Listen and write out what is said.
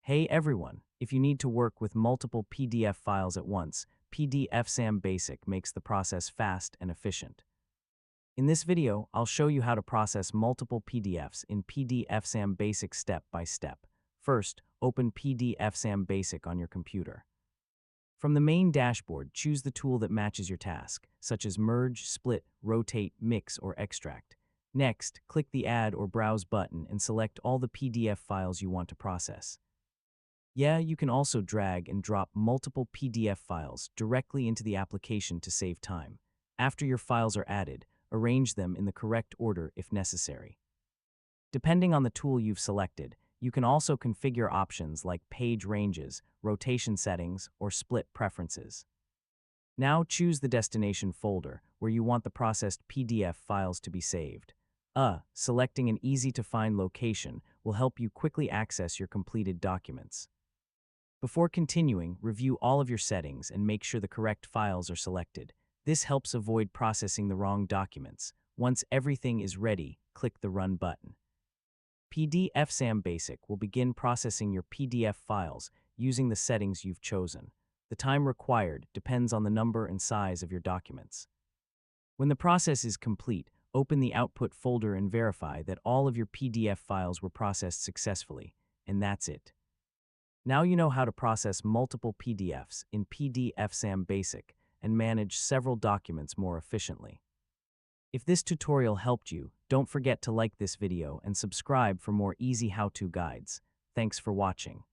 Hey everyone, if you need to work with multiple PDF files at once, PDFsam Basic makes the process fast and efficient. In this video, I'll show you how to process multiple PDFs in PDFsam Basic step by step. First, open PDFsam Basic on your computer. From the main dashboard, choose the tool that matches your task, such as Merge, Split, Rotate, Mix, or Extract. Next, click the Add or Browse button and select all the PDF files you want to process. You can also drag and drop multiple PDF files directly into the application to save time. After your files are added, arrange them in the correct order if necessary. Depending on the tool you've selected, you can also configure options like page ranges, rotation settings, or split preferences. Now choose the destination folder where you want the processed PDF files to be saved. Selecting an easy-to-find location will help you quickly access your completed documents. Before continuing, review all of your settings and make sure the correct files are selected. This helps avoid processing the wrong documents. Once everything is ready, click the Run button. PDFsam Basic will begin processing your PDF files using the settings you've chosen. The time required depends on the number and size of your documents. When the process is complete, open the Output folder and verify that all of your PDF files were processed successfully, and that's it. Now you know how to process multiple PDFs in PDFsam Basic and manage several documents more efficiently. If this tutorial helped you, don't forget to like this video and subscribe for more easy how-to guides. Thanks for watching.